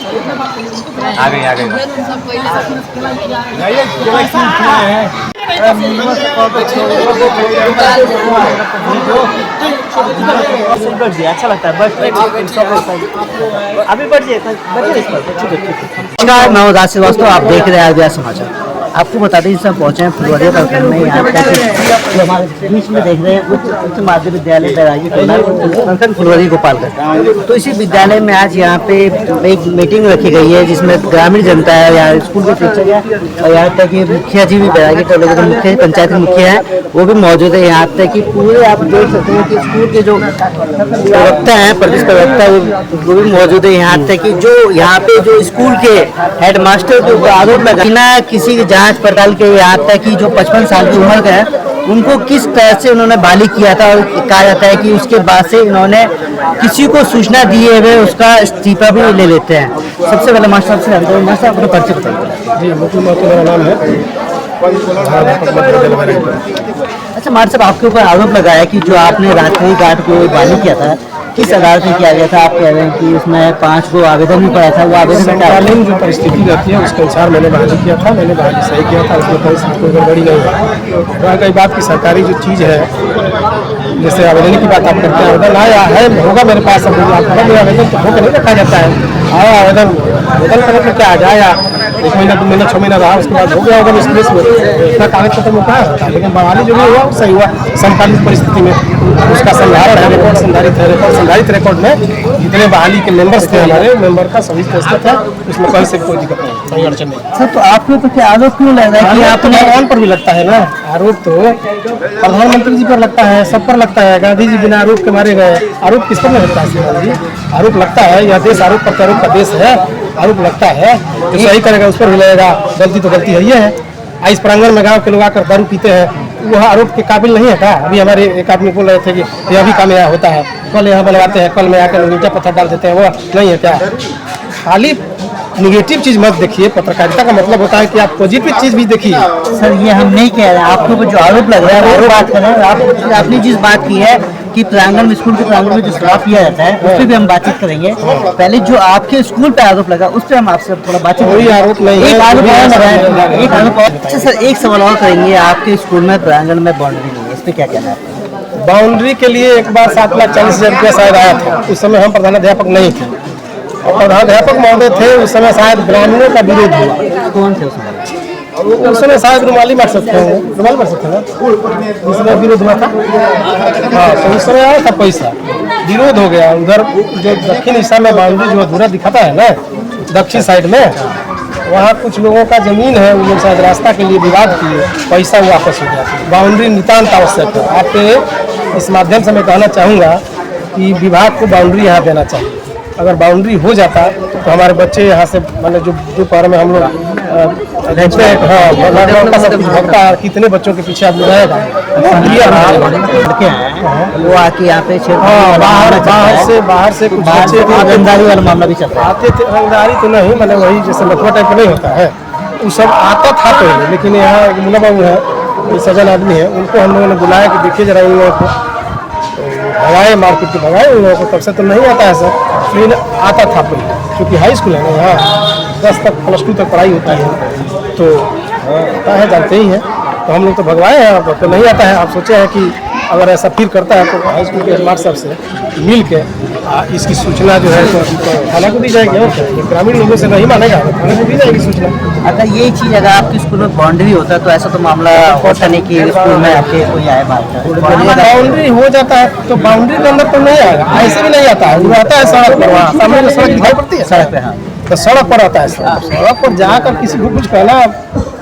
आ गई अच्छा लगता है अभी बढ़ जाए। नमस्कार, मैं उदास श्रीवास्तव, आप देख रहे हैं आरबीआई समाचार। आपको बता दें, हम पहुंचे हैं फुलवारिया प्रखंड में। यहाँ जो हमारे बीच में देख रहे हैं उच्च माध्यमिक विद्यालय बैरागी प्रखंड फुलवारिया गोपालगंज। तो इसी विद्यालय में आज यहाँ पे एक मीटिंग रखी गई है जिसमें ग्रामीण जनता है, यहाँ स्कूल के शिक्षक है और यहाँ तक कि मुखिया जी भी बैरागी कॉलेज के मुखिया, पंचायत के मुखिया है, वो भी मौजूद है। यहाँ तक कि पूरे आप देख सकते हैं कि स्कूल के जो प्रवक्ता हैं, प्रदेश प्रवक्ता, वो भी मौजूद है। यहाँ तक कि जो यहाँ पे जो स्कूल के हेडमास्टर के ऊपर आरोप लगा किसी की जांच पड़ताल के, यहाँ तक कि जो 55 साल की उम्र का है उनको किस तरह से उन्होंने बालिग किया था। और कहा जाता है कि उसके बाद से इन्होंने किसी को सूचना दिए हुए उसका इस्तीफा भी ले लेते हैं। सबसे पहले मास्टर साहब से जानते हैं, मास्टर अपना परिचय बताइए। जी, मुकुल महतो मेरा नाम है। अच्छा मास्टर साहब, आपके ऊपर आरोप लगाया कि जो आपने रात्रि गार्ड को बालिग किया था, किस आधार से किया गया था? आप कह रहे हैं कि उसमें 5 को आवेदन भी पड़ा था, वो आवेदन समकालीन जो परिस्थिति रहती है उसके अनुसार मैंने बहाली किया था, मैंने बहाली सही किया था, उसमें परिस्थिति कोई गड़बड़ी नहीं है। वहाँ कई बात की सरकारी जो चीज़ है, जैसे आवेदन की बात आप करते हैं, आवेदन आया है होगा मेरे पास, अब आवेदन तो होकर नहीं रखा जाता है। आया आवेदन करने में क्या आ जाए, 1 महीना 2 महीना 6 महीना रहा, उसके बाद हो गया होगा इस केस में, इतना कागज पत्र में कहाँ होता है। लेकिन बहाली जो भी हुआ वो सही हुआ समकालीन परिस्थिति में, उसका संधारण है, रिकॉर्ड संधारित है। संधारित रिकॉर्ड में जितने बहाली के मेंबर्स थे, हमारे मेंबर का सभी प्रस्तुत है, उसमें कहीं से कोई दिक्कत नहीं, कोई अड़चन नहीं। सर, तो आपके ऊपर क्या आरोप क्यों लग रहा है कि आपने भगवान पर भी लगता है ना आरोप? तो प्रधानमंत्री जी पर लगता है, सब पर लगता है। गांधी जी बिना आरोप के मारे गए, आरोप किस पर लगता है? आरोप लगता है, यह देश आरोप प्रत्यारोप का देश है, आरोप लगता है। जो सही करेगा उस पर भी लगेगा, गलती तो गलती है ही है। इस प्रांगण में गाँव के लोग आकर दारू पीते हैं, वह आरोप के काबिल नहीं है क्या? अभी हमारे एक आदमी बोल रहे थे कि यह भी काम यहाँ होता है, कल यहाँ बनवाते हैं, कल में आकर लोग ईंटा पत्थर डाल देते हैं, वो नहीं है क्या? खाली निगेटिव चीज मत देखिए। पत्रकारिता का मतलब होता है कि आप पॉजिटिव चीज भी देखिए। सर, ये हम नहीं कह रहे हैं, आपके ऊपर जो आरोप लग रहा है वो बात कर रहे हैं। आपने जिस बात की है कि प्रांगण में, स्कूल के प्रांगण में जो शराब पिया जाता है, उस पर भी हम बातचीत करेंगे। पहले जो आपके स्कूल पे आरोप लगा उस पर हम आपसे थोड़ा बातचीत। कोई आरोप नहीं है, एक आरोप और लगा है, एक आरोप और। अच्छा सर, एक सवाल और करेंगे, आपके स्कूल में प्रांगण में बाउंड्री नहीं है, इस पर क्या कहना है? बाउंड्री के लिए एक बार 7,40,000 रुपया शायद आया था, उस समय हम प्रधानाध्यापक नहीं थे और प्रधानाध्यापक महोदय थे। उस समय शायद ग्रामीणों का विरोध हुआ। कौन थे उस समय शायद रुमाली मार सकते हैं, रुमाल मार सकते हैं ना, उस समय विरोध हुआ था। हाँ, तो उस समय आया था पैसा, विरोध हो गया। उधर जो दक्षिण दिशा में बाउंड्री जो अधूरा दिखाता है ना, दक्षिण साइड में, वहाँ कुछ लोगों का जमीन है, वो लोग शायद रास्ता के लिए विवाद किए, पैसा वापस हो गया। बाउंड्री नितांत आवश्यक है। आपके इस माध्यम से मैं कहना चाहूँगा कि विभाग को बाउंड्री यहाँ देना चाहिए। अगर बाउंड्री हो जाता तो हमारे बच्चे यहाँ से, मतलब जो पर में हम लोग रहते हैं, भगता कितने बच्चों के पीछे आप रहेगा वो आके यहाँ पे बाहर से कुछ बच्चे रंगदारी वाला मामला भी चलता है। आते थे, रंगदारी तो नहीं, मैंने वही जैसे लखवा टाइप नहीं होता है, वो सब आता था पहले। लेकिन यहाँ मुन्ना बाबू है, ये सजन आदमी है, उनको हम लोगों ने बुलाया कि देखिए जरा इन लोगों को भगाए, मारपीट के भगाए उन लोगों को। तब से तो नहीं आता है सर, लेकिन आता था पहले, क्योंकि हाई स्कूल है ना, यहाँ 10 तक +2 तक पढ़ाई होती है, तो आता है, जानते ही हैं। तो हम लोग तो भगवाए हैं, अब तो नहीं आता है। आप सोचे हैं कि अगर ऐसा फिर करता है तो हाई स्कूल के हेडमास्टर से मिल के इसकी सूचना जो है तो थाना को दी जाएगी। और ग्रामीण लोगों से नहीं मानेगा, थाने को दी जाएगी सूचना। अगर ये चीज़ अगर आपके स्कूल में बाउंड्री होता है तो ऐसा तो मामला होता नहीं कि स्कूल में आपके कोई आए बात। बाउंड्री हो जाता है तो बाउंड्री के अंदर तो नहीं आएगा, ऐसे भी नहीं आता है। वो आता है सड़क पर, वहाँ सामने जो सड़क दिखाई पड़ती है सड़क पे, हाँ, तो सड़क पर आता है। सड़क पर जाकर किसी को कुछ कहना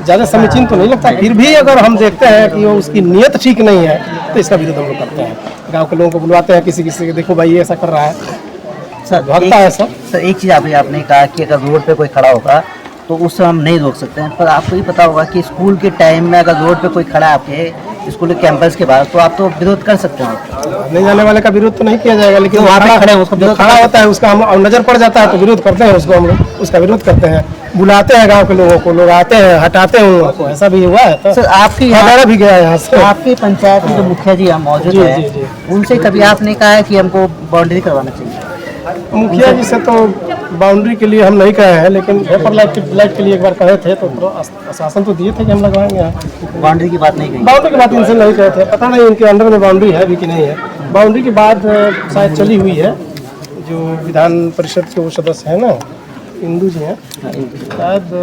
ज़्यादा समीचीन तो नहीं लगता। फिर भी अगर हम देखते हैं कि वो उसकी नीयत ठीक नहीं है तो इसका विरोध हम लोग करते हैं। गांव के लोगों को बुलवाते हैं, किसी के देखो भाई ये ऐसा कर रहा है सर, भागता है सर। सर, एक चीज़ आपने कहा कि अगर रोड पे कोई खड़ा होगा तो उससे हम नहीं रोक सकते हैं, पर आपको ये पता होगा कि स्कूल के टाइम में अगर रोड पे कोई खड़ा है आपके स्कूल के कैंपस के बाहर, तो आप तो विरोध कर सकते हैं। नहीं जाने वाले का विरोध तो नहीं किया जाएगा, लेकिन वहाँ खड़े हैं, उसको खड़ा होता है, उसका हम नजर पड़ जाता है तो विरोध करते हैं, उसको हम लोग उसका विरोध करते हैं। बुलाते हैं गांव के लोगों को, लोग आते हैं, हटाते हैं उन लोगों को। ऐसा भी हुआ है तो सर, आपकी हमारा भी गया यहाँ से। आपकी पंचायत में जो मुखिया जी यहाँ मौजूद है, उनसे कभी आपने कहा है कि हमको बाउंड्री करवाना चाहिए? मुखिया जी से तो बाउंड्री के लिए हम नहीं कहे हैं, लेकिन वेपर लाइट के लिए एक बार कहे थे तो आश्वासन तो दिए थे कि हम लगवाएंगे यहाँ। बाउंड्री की बात नहीं कही। बाउंड्री की बात इनसे नहीं कहे थे, पता नहीं इनके अंडर में बाउंड्री है भी कि नहीं है। बाउंड्री की बात शायद चली हुई है, जो विधान परिषद के वो सदस्य हैं ना, इंदू जी हैं शायद,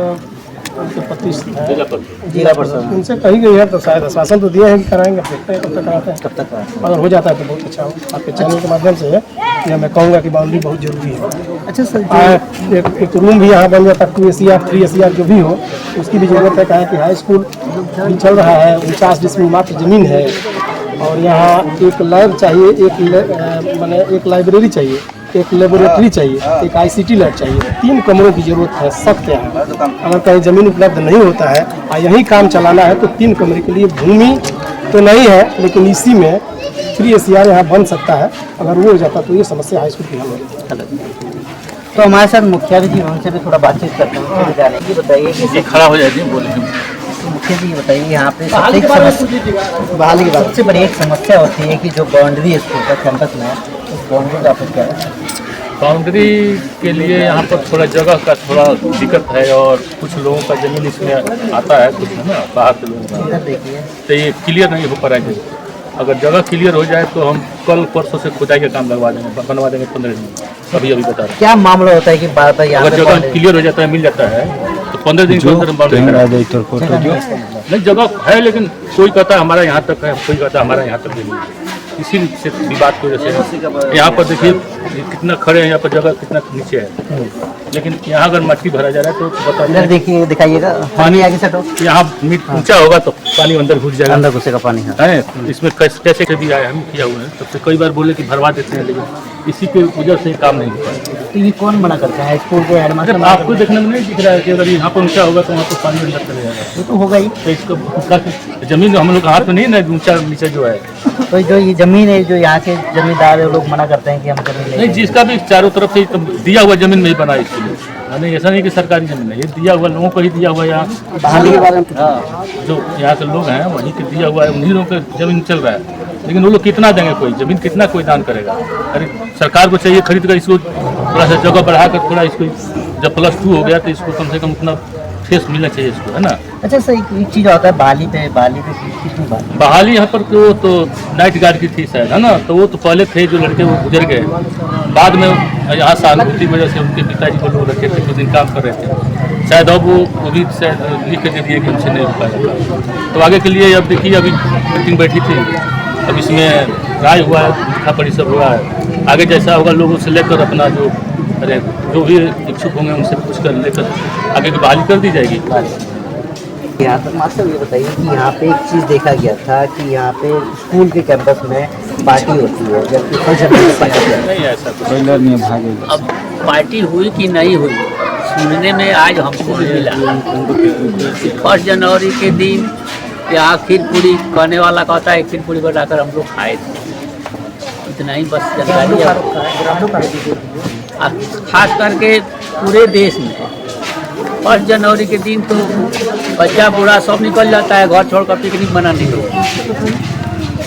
उनके पति जिला परिषद उनसे कही गई है, तो शायद आश्वासन तो दिए हैं कि कराएंगे। देखते हैं कब तक कराते हैं। कब तक कराएंगे? अगर हो जाता है तो बहुत अच्छा हो। आपके चैनल के माध्यम से या मैं कहूँगा कि बाउंड्री बहुत जरूरी है। अच्छा सर, एक रूम भी यहाँ बन जाता, 2 ACR 3 ACR जो भी हो, उसकी भी जरूरत है। कहा कि हाई स्कूल भी चल रहा है, 49 डिसमिल मात्र जमीन है, और यहाँ एक लैब चाहिए, एक लाइब्रेरी चाहिए, एक लेबोरेटरी चाहिए, एक ICT लैब चाहिए, 3 कमरों की जरूरत है सख्त है। अगर कहीं ज़मीन उपलब्ध नहीं होता है और यही काम चलाना है तो 3 कमरे के लिए भूमि तो नहीं है, लेकिन इसी में 3 ACR यहाँ बन सकता है। अगर वो हो जाता तो ये समस्या हाई स्कूल की हल हो जाती। तो हमारे साथ मुखिया जी, उनसे भी थोड़ा बातचीत करते हैं। ये बताइए कि खड़ा हो जाती है बोले। मुखिया जी बताइए, यहाँ पे सबसे एक समस्या, बहाली की बात, सबसे बड़ी एक समस्या होती है कि जो बाउंड्री स्कूल का कैंपस में है, उस बाउंड्री का आपको क्या है? बाउंड्री के लिए यहाँ पर थोड़ा जगह का थोड़ा दिक्कत है, और कुछ लोगों का ज़मीन इसमें आता है, कुछ है ना बाहर के लोगों का, देखिए तो ये क्लियर नहीं हो पा रहा है। अगर जगह क्लियर हो जाए तो हम कल परसों से खुदाई का काम लगवा देंगे, बनवा देंगे 15 दिन में। अभी बता रहे हैं क्या मामला होता है कि बार बार यहाँ अगर जगह क्लियर हो जाता है, मिल जाता है, तो 15 दिन के अंदर हम बाउंड्री नहीं, जगह है लेकिन कोई कहता है हमारा यहाँ तक है, कोई कहता है हमारा यहाँ तक नहीं है। इसी से विवाद की वजह से यहाँ पर देखिए कितना खड़े हैं, यहाँ पर जगह कितना नीचे है, लेकिन यहाँ अगर मट्टी भरा जा रहा है तो बता इधर देखिए, दिखाइएगा पानी आगे से, तो यहाँ ऊंचा होगा तो पानी अंदर घुस जाएगा, अंदर घुसेगा पानी है। इसमें कैसे भी आया हम किया हुआ है, तब से कई बार बोले कि भरवा देते हैं, लेकिन इसी के वजह से काम नहीं होता। तो ये कौन मना करता है? स्कूल के हेडमास्टर? आपको देखने में नहीं दिख रहा है कि अगर यहाँ पर ऊंचा होगा तो वहाँ पर पानी अंदर चले जाएगा, वो तो होगा ही। तो इसको जमीन हम लोग हाथ में नहीं ना, ऊंचा नीचे जो है, तो जो ये जमीन है, जो यहाँ के जमींदार है, लोग मना करते हैं कि हम जमीन नहीं, जिसका भी चारों तरफ से दिया हुआ जमीन में ही बना इसके लिए, नहीं ऐसा नहीं कि सरकारी जमीन है, ये दिया हुआ लोगों को ही दिया हुआ। यहाँ बहाली के बारे में जो यहाँ के लोग हैं वहीं के दिया हुआ है, उन्हीं लोगों का जमीन चल रहा है, लेकिन वो लोग कितना देंगे, कोई जमीन कितना कोई दान करेगा? अरे सरकार को चाहिए खरीद कर इसको थोड़ा सा जगह बढ़ाकर, थोड़ा इसको जब +2 हो गया तो इसको कम से कम उतना फेस मिलना चाहिए इसको, है ना। अच्छा सर, एक चीज़ होता है बहाली पे कितनी बहाली यहाँ पर तो नाइट गार्ड की थी शायद, है ना, तो वो तो पहले थे जो लड़के वो गुजर गए, बाद में यहाँ सहानुभूति की वजह से उनके पिताजी को लोग रखे थे, कुछ दिन काम कर रहे थे, शायद अब वो भी शायद लिख के दे दिए कि हमसे नहीं रुका जाता। तो आगे के लिए अब देखिए, अभी मीटिंग बैठी थी, अब इसमें राय हुआ है, लिखा पढ़ी सब हुआ है, आगे जैसा होगा लोगों से लेकर अपना जो भी इच्छुक होंगे उनसे पूछ कर लेकर आगे की बहाली कर दी जाएगी। यहाँ पर मास्टर ये बताइए कि यहाँ पे एक चीज़ देखा गया था कि यहाँ पे स्कूल के कैंपस में पार्टी होती है, जबकि नहीं ऐसा कुछ। अब पार्टी हुई कि नहीं हुई सुनने में आज हमको भी मिला। 1 जनवरी के दिन यहाँ खीर पूरी कहने वाला कहता है, खीर पूरी बनाकर हम लोग खाए थे, इतना ही बस जानकारी है। खास करके पूरे देश में 1 जनवरी के दिन तो बच्चा बूढ़ा सब निकल जाता है घर छोड़कर पिकनिक मनाने के लिए,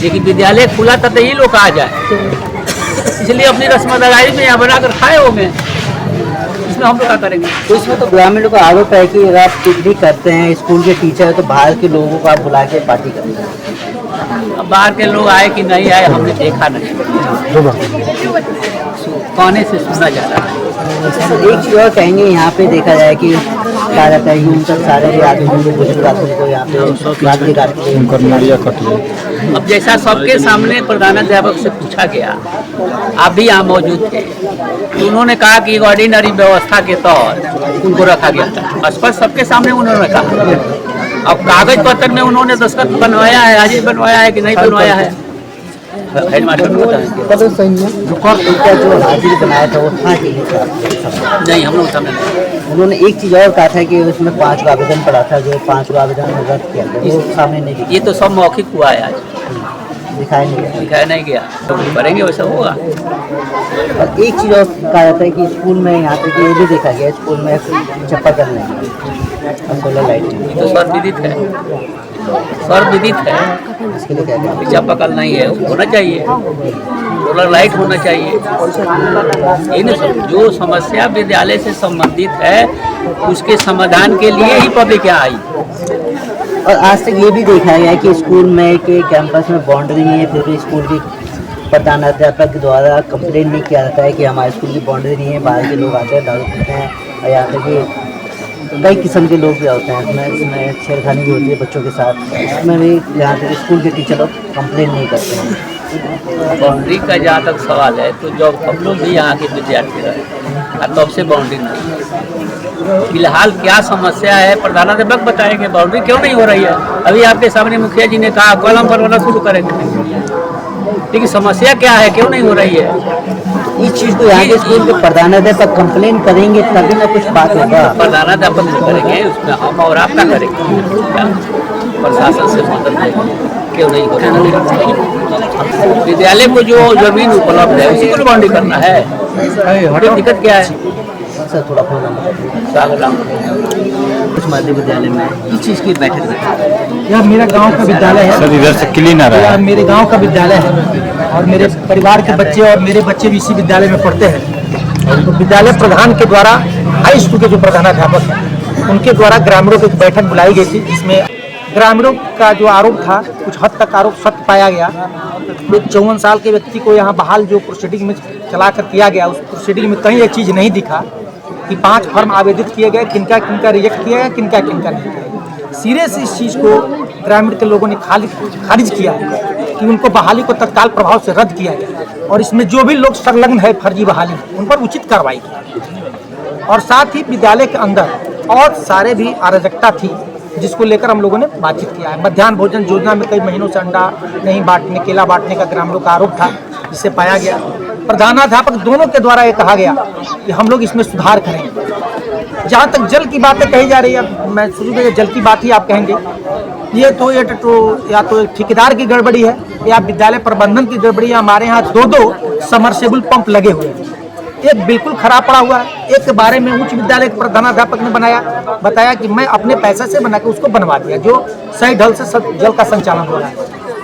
लेकिन विद्यालय खुला था तो ये लोग आ जाए, इसलिए अपनी रस्मदारी में यहाँ बनाकर खाए होंगे, इसमें हम लोग क्या करेंगे? तो इसमें तो ग्रामीणों का आरोप है कि अगर आप पिकनिक करते हैं, स्कूल के टीचर है, तो बाहर के लोगों को आप बुला के पार्टी करते हैं। अब बाहर के लोग आए कि नहीं आए हमने देखा नहीं, कहने से सुना जा रहा है। एक चीज़ और कहेंगे, यहाँ पे देखा जाए कि क्या रहता है, यूं तक सारे आदमी बुजुर्ग आदमी को यहाँ पे गाड़ी काटते। अब जैसा सबके सामने प्रधानाध्यापक से पूछा गया, आप भी यहाँ मौजूद थे, तो उन्होंने कहा कि ऑर्डिनरी व्यवस्था के तहत उनको रखा गया था, स्पष्ट सबके सामने उन्होंने कहा। अब कागज पत्र में उन्होंने दस्तखत बनवाया है, हाजिर बनवाया है कि नहीं बनवाया है, हेडमास्टर को बताएंगे। जो हाजिरी बनाया था वो था कि नहीं, हम लोग सामने नहीं। उन्होंने एक चीज़ और कहा था कि उसमें 5 का आवेदन पड़ा था, जो 5 का आवेदन रद्द किया गया, वो सामने नहीं ये तो सब मौखिक हुआ है, आज दिखाया नहीं गया। तो करेंगे वैसा होगा। और एक चीज़ और कहा जाता है कि स्कूल में यहाँ तक ये भी देखा गया, स्कूल में चापाकल नहीं और सोलर लाइट ये तो सर्वविदित है, सर्वविदित है, इसके लिए क्या चापाकल नहीं है, होना चाहिए। सोलर लाइट होना चाहिए। ये नहीं सब जो समस्या विद्यालय से संबंधित है उसके समाधान के लिए ही पब्लिक यहाँ आई। और आज तक ये भी देखा गया है कि स्कूल में के कैंपस में बाउंड्री नहीं है, फिर भी स्कूल की प्रधानाध्यापक के द्वारा कंप्लेंट नहीं किया जाता है कि हमारे स्कूल की बाउंड्री नहीं है, बाहर के लोग आते हैं, दारू पीते हैं, और यहाँ तक कि कई किस्म के लोग भी होते हैं, इसमें छेड़खानी भी होती है बच्चों के साथ, इसमें भी यहाँ तक स्कूल के टीचर लोग कंप्लेंट नहीं करते हैं। बाउंड्री का जहाँ तक सवाल है तो जब हम लोग भी यहाँ के विद्यार्थी रहे तब से बाउंड्री नहीं है। फिलहाल क्या समस्या है प्रधानाध्यापक बताएंगे, बाउंड्री क्यों नहीं हो रही है। अभी आपके सामने मुखिया जी ने कहा कॉलम बनवाना शुरू करेंगे, लेकिन समस्या क्या है, क्यों नहीं हो रही है। इस चीज़ को यहाँ के स्कूल के प्रधानाध्यापक कंप्लेन करेंगे तभी ना कुछ बात होगा। प्रधानाध्यापक जो करेंगे उसमें हम और आप क्या करेंगे, प्रशासन से मदद लेंगे, क्यों नहीं हो रहा। विद्यालय को जो जमीन उपलब्ध है उसी को बाउंड्री करना है, दिक्कत क्या है। सर थोड़ा फोन कुछ मध्य विद्यालय में इस चीज़ की बैठक। यह मेरा गांव का विद्यालय है सर, इधर से क्लीन आ रहा है। यह मेरे गांव का विद्यालय है और मेरे परिवार के बच्चे और मेरे बच्चे भी इसी विद्यालय में पढ़ते हैं। तो विद्यालय प्रधान के द्वारा हाई स्कूल के जो प्रधानाध्यापक हैं उनके द्वारा ग्रामीणों की एक बैठक बुलाई गई थी, जिसमें ग्रामीणों का जो आरोप था कुछ हद तक आरोप सत्य पाया गया। एक 54 साल के व्यक्ति को यहाँ बहाल जो प्रोसीडिंग में चला कर किया गया, उस प्रोसीडिंग में कहीं एक चीज़ नहीं दिखा कि 5 फॉर्म आवेदित किए गए, किनका किनका रिजेक्ट किया गया, किनका किनका नहीं किया गया। सीरियस इस चीज़ को ग्रामीण के लोगों ने खारिज किया कि उनको बहाली को तत्काल प्रभाव से रद्द किया गया और इसमें जो भी लोग संलग्न है फर्जी बहाली उन पर उचित कार्रवाई की। और साथ ही विद्यालय के अंदर और सारे भी अराजकता थी जिसको लेकर हम लोगों ने बातचीत किया है। मध्याह्न भोजन योजना में कई महीनों से अंडा नहीं बांटने, केला बांटने का ग्रामीणों का आरोप था, जिसे पाया गया। प्रधानाध्यापक दोनों के द्वारा ये कहा गया कि हम लोग इसमें सुधार करेंगे। जहाँ तक जल की बातें कही जा रही है, मैं शुरू में जल की बात ही आप कहेंगे, ये तो या तो ठेकेदार की गड़बड़ी है या विद्यालय प्रबंधन की गड़बड़ी है। हमारे यहाँ 2 समरसेबल पंप लगे हुए हैं, एक बिल्कुल खराब पड़ा हुआ है, एक के बारे में उच्च विद्यालय के प्रधानाध्यापक ने बताया कि मैं अपने पैसे से बना के उसको बनवा दिया, जो सही ढंग से जल का संचालन हो रहा है।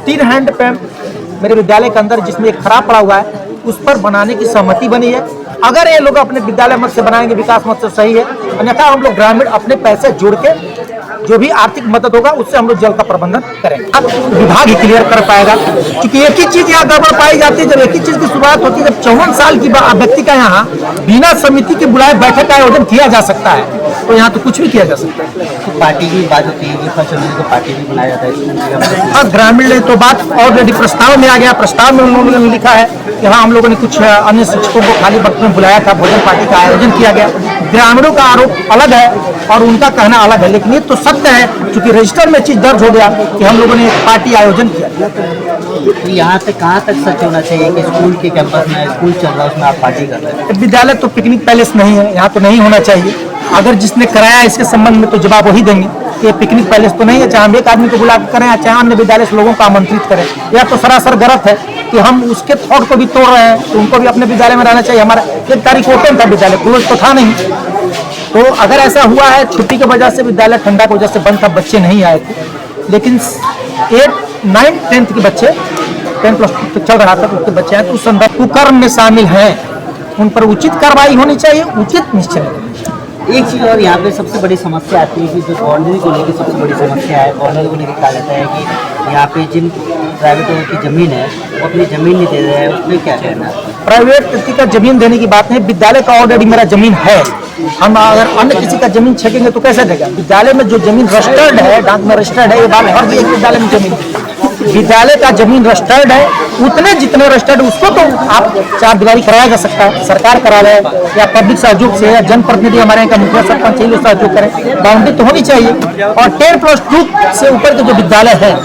3 हैंड पंप मेरे विद्यालय के अंदर जिसमें एक खराब पड़ा हुआ है उस पर बनाने की सहमति बनी है। अगर ये लोग अपने विद्यालय मत से बनाएंगे, विकास मत से सही है, अन्यथा हम लोग ग्रामीण अपने पैसे जोड़ के जो भी आर्थिक मदद होगा उससे हम लोग जल का प्रबंधन करेंगे। अब विभाग ही क्लियर कर पाएगा, क्योंकि एक ही चीज यहाँ गड़बड़ पाई जाती है। जब एक ही चीज की शुरुआत होती है, जब 54 साल की व्यक्ति का यहाँ बिना समिति के बुलाए बैठक का आयोजन किया जा सकता है, तो यहाँ तो कुछ भी किया जा सकता है। तो पार्टी की बात होती है कि पार्टी भी बनाया जाता है। और ग्रामीण ने तो बात ऑलरेडी प्रस्ताव में आ गया। प्रस्ताव में उन्होंने लिखा है कि हाँ, हम लोगों ने कुछ अन्य शिक्षकों को खाली वक्त में बुलाया था, भोजन पार्टी का आयोजन किया गया। ग्रामीणों का आरोप अलग है और उनका कहना अलग है, लेकिन ये तो सत्य है क्योंकि रजिस्टर में चीज दर्ज हो गया कि हम लोगों ने एक पार्टी आयोजन किया। तो यहाँ से कहाँ तक सच होना चाहिए कि स्कूल के कैंपस में स्कूल चल रहा है उसमें आप पार्टी कर रहे हैं? विद्यालय तो पिकनिक पैलेस नहीं है, यहाँ तो नहीं होना चाहिए। अगर जिसने कराया इसके संबंध में तो जवाब वही देंगे कि पिकनिक पैलेस तो नहीं है। चाहे हम एक आदमी को बुला करें या चाहे अन्य विद्यालय से लोगों को आमंत्रित करें, यह तो सरासर गलत है कि हम उसके थॉट को भी तोड़ रहे हैं। तो उनको भी अपने विद्यालय में रहना चाहिए। हमारा 1 तारीख ओपन था, विद्यालय क्लोज तो था नहीं। तो अगर ऐसा हुआ है छुट्टी की वजह से विद्यालय ठंडा की वजह से बंद था, बच्चे नहीं आए थे, लेकिन 8, 9, 10th के बच्चे 10+2 चल रहा था, उसके बच्चे हैं तो उस संदर्भ कुकर्म में शामिल हैं, उन पर उचित कार्रवाई होनी चाहिए, उचित निश्चय। एक चीज़ और यहाँ पे सबसे बड़ी समस्या आती है कि जो बाउंड्री को लेकर सबसे बड़ी समस्या है, बाउंड्री को लेकर कहा जाता है कि यहाँ पे जिन प्राइवेट की ज़मीन है वो अपनी ज़मीन नहीं दे रहे हैं, उसमें क्या कहना है? प्राइवेट व्यक्ति का जमीन देने की बात नहीं, विद्यालय का ऑलरेडी मेरा जमीन है। हम अगर अन्य किसी का जमीन छेकेंगे तो कैसे देगा? विद्यालय में जो जमीन रजिस्टर्ड है, डाक में रजिस्टर्ड है, ये बात हर एक विद्यालय में जमीन, विद्यालय का जमीन रजिस्टर्ड है, उतने जितने रजिस्टर्ड उसको तो आप 4 दीवारी कराया जा सकता है, सरकार करा ले या पब्लिक सहयोग से या जनप्रतिनिधि हमारे यहाँ का मुखिया सरपंच चाहिए सहयोग करें। बाउंड्री तो होनी चाहिए। और 10+2 से ऊपर के जो विद्यालय है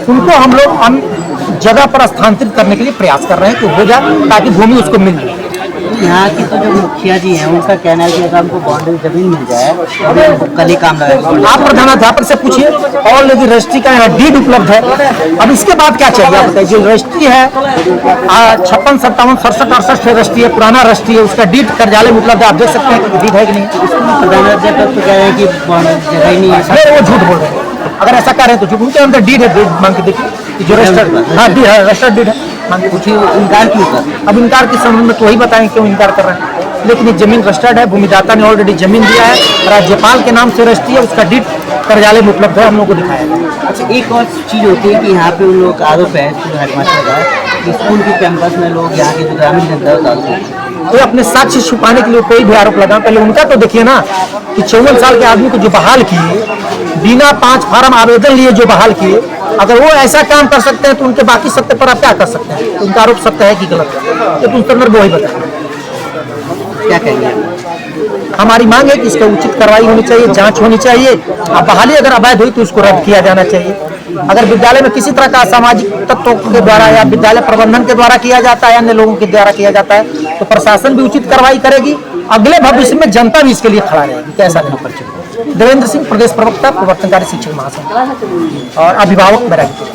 उनको हम लोग जगह पर स्थानांतरित करने के लिए प्रयास कर रहे हैं कि हो जाए ताकि भूमि उसको मिल जाए। यहाँ की तो जो मुखिया जी हैं उनका कहना है कि अगर हमको बाउंड्री जमीन मिल जाए तो कल ही काम लगेगा। आप प्रधानाध्यापक से पूछिए, ऑलरेडी रजिस्ट्री का यहाँ डीड उपलब्ध है। अब इसके बाद क्या चाहिए आप बताइए? जो रजिस्ट्री है 56, 57, 67, 68 रजिस्ट्री है, पुराना रजिस्ट्री है, उसका डीड कार्यालय में उपलब्ध है। आप देख सकते हैं कि डीड है कि नहीं। प्रधानाध्यापक तो कह रहे हैं कि जगह ही नहीं है। अरे वो झूठ बोल रहे हैं। अगर ऐसा कह रहे हैं तो झूठ, उनके अंदर डीड है, डीड मांग के देखिए जो रजिस्टर्ड, हाँ डीड है, रजिस्टर्ड डीड है। हाँ, पूछिए इनकार क्यों कर? अब इनकार के संबंध में तो वही बताएं क्यों इनकार कर रहे हैं। लेकिन ये जमीन रजिस्टर्ड है, भूमिदाता ने ऑलरेडी जमीन दिया है, राज्यपाल के नाम से रजिस्ट्री है, उसका डीड कार्यालय में उपलब्ध है, हम लोग को दिखाया गया। अच्छा, एक और चीज़ होती है कि यहाँ पे उन लोग का आरोप है हेडमास्टर का कि स्कूल के कैंपस में लोग यहाँ के जो ग्रामीण जनता है दारू पीते हैं। तो अपने साक्ष्य छुपाने के लिए कोई भी आरोप लगा, पहले उनका तो देखिए ना कि 54 साल के आदमी को जो बहाल किए, बिना 5 फार्म आवेदन लिए जो बहाल किए, अगर वो ऐसा काम कर सकते हैं तो उनके बाकी सत्य पर आप क्या कर सकते हैं? तो उनका आरोप सत्य है कि गलत है, तो तुम संदर्भ वही बताएं। क्या कहेंगे? हमारी मांग है कि इसका उचित कार्रवाई होनी चाहिए, जांच होनी चाहिए। अब बहाली अगर अवैध हुई तो उसको रद्द किया जाना चाहिए। अगर विद्यालय में किसी तरह का असामाजिक तत्वों के द्वारा या विद्यालय प्रबंधन के द्वारा किया जाता है, अन्य लोगों के द्वारा किया जाता है, तो प्रशासन भी उचित कार्रवाई करेगी। अगले भविष्य में जनता भी इसके लिए खड़ा रहेगी। कैसा नहीं? देवेंद्र सिंह, प्रदेश प्रवक्ता, प्रवर्तनकारी शिक्षक महासंघ और अभिभावक बैरागीपुर।